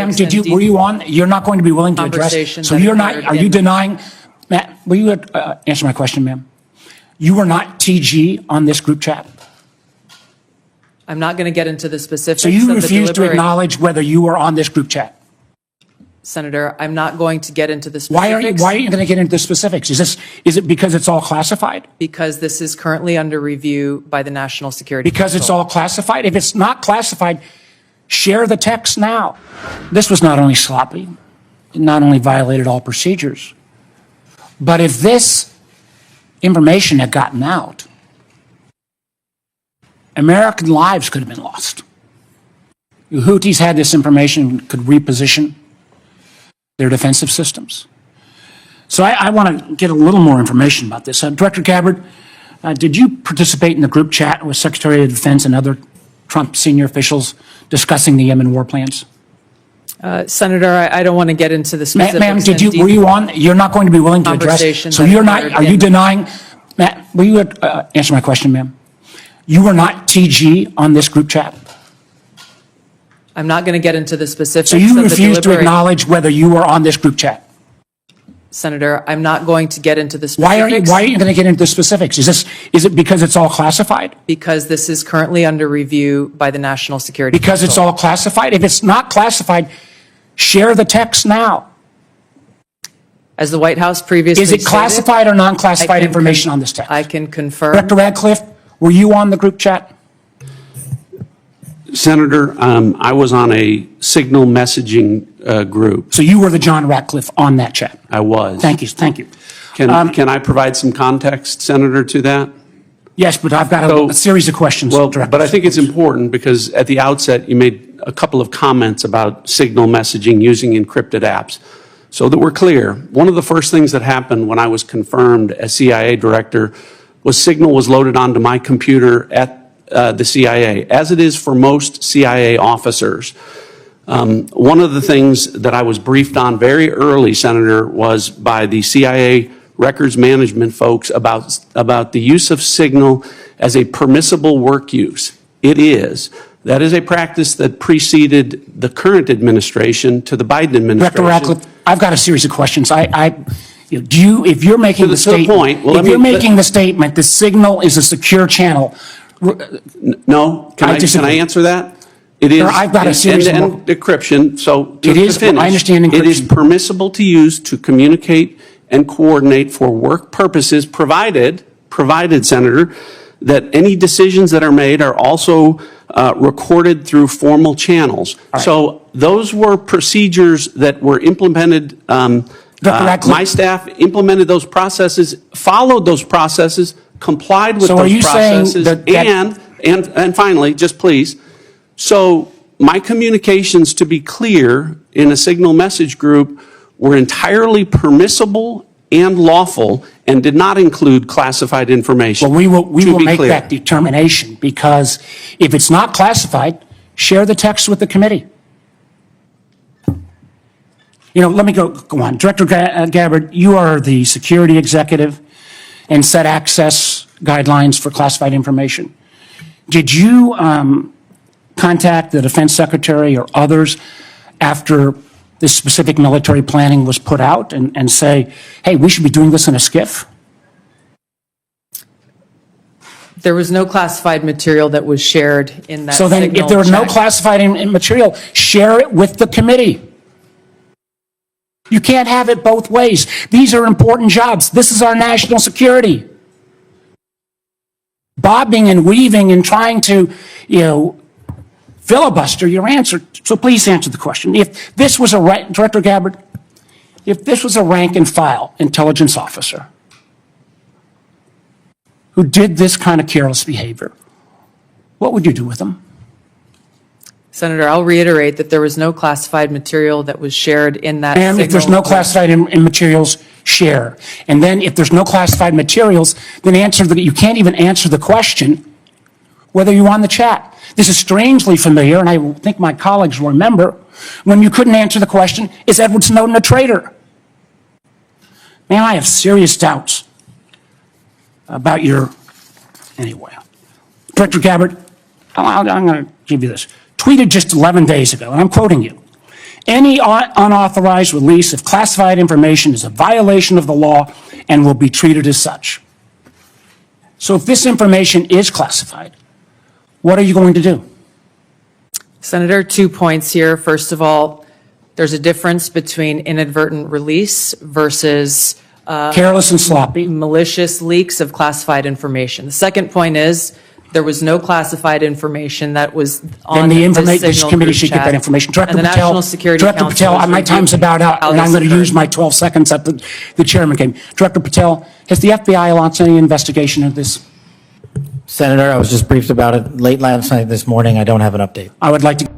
Ma'am, were you on? You're not going to be willing to address. So you're not, are you denying, Matt, will you answer my question, ma'am? You were not TG on this group chat? I'm not going to get into the specifics. So you refuse to acknowledge whether you were on this group chat? Senator, I'm not going to get into the specifics. Why are you going to get into the specifics? Is it because it's all classified? Because this is currently under review by the National Security Because Council. it's all classified? If it's not classified, share the text now. This was not only sloppy, it not only violated all procedures, but if this information had gotten out, American lives could have been lost. The Houthis had this information, could reposition their defensive systems. So I want to get a little more information about this. Director Gabbard, did you participate in the group chat with Secretary of Defense and other Trump senior officials discussing the Yemen war plans? Senator, I don't want to get into the specifics. Ma'am, were you on? You're not going to be willing to address. So you're not, are you denying? Matt, will you answer my question, ma'am? You were not TG on this group chat? I'm not going to get into the specifics. So you refuse to acknowledge whether you were on this group chat? Senator, I'm not going to get into the specifics. Why are you going to get into the specifics? Is it because it's all classified? Because this is currently under review by the National Security Council. Because it's all classified? If it's not classified, share the text now. As the White House previously Is it classified or non-classified information on this text? I can confirm. Director Ratcliffe, were you on the group chat? Senator, I was on a signal messaging group. So you were the John Ratcliffe on that chat? I was. Thank you. Thank you. Can I provide some context, Senator, to that? Yes, but I've got a series of questions. Well, but I think it's important because at the outset you made a couple of comments about signal messaging using encrypted apps. So that we're clear, one of the first things that happened when I was confirmed as CIA director was signal was loaded onto my computer at the CIA, as it is for most CIA officers. One of the things that I was briefed on very early, Senator, was by the CIA records management folks about the use of signal as a permissible work use. It is. That is a practice that preceded the current administration to the Biden administration. Director Ratcliffe, I've got a series of questions. If you're making the statement, making the statement, the signal is a secure channel. No, can I answer that? It is. I've got a series of encryption. So it is. I understand encryption. It is permissible to use to communicate and coordinate for work purposes, provided, Senator, that any decisions that are made are also recorded through formal channels. Right. So those were procedures that were implemented. My staff implemented those processes, followed those processes, complied with those processes, and finally, just please, so my communications, to be clear, in a signal message group were entirely permissible and lawful and did not include classified information. Well, we will make that determination, because if it's not classified, share the text with the committee. Let me go on. Director Gabbard, you are the security executive and set access guidelines for classified information. Did you contact the defense secretary or others after this specific military planning was put out and say, hey, we should be doing this in a SCIF? There was no classified material that was shared in that So then if there was no classified material, share it with the committee. You can't have it both ways. These are important jobs. This is our national security. Bobbing and weaving and trying to, filibuster your answer. So please answer the question. If this was Director Gabbard, if this was a rank and file intelligence officer who did this kind of careless behavior, what would you do with them? Senator, I'll reiterate that there was no classified material that was shared in that signal. And if there's no classified materials, share. And then if there's no classified materials, then you can't even answer the question whether you're on the chat. This is strangely familiar, and I think my colleagues will remember, when you couldn't answer the question, is Edward Snowden a traitor? Man, I have serious doubts about anyway. Director Gabbard, I'm going to give you this. Tweeted just 11 days ago, and I'm quoting you, Any unauthorized release of classified information is a violation of the law and will be treated as such. So if this information is classified, what are you going to do? Senator, 2 points here. First of all, there's a difference between inadvertent release versus Careless and sloppy. malicious leaks of classified information. The second point is there was no classified information that was on Then the this signal committee group should get chat. that information. Director And the Patel, National Security Director Council Patel, is my time's reviewing about out, how and I'm this going to use occurred. my 12 seconds that the chairman gave me. Director Patel, has the FBI launched any investigation of this? Senator, I was just briefed about it late last night, this morning. I don't have an update. I would like to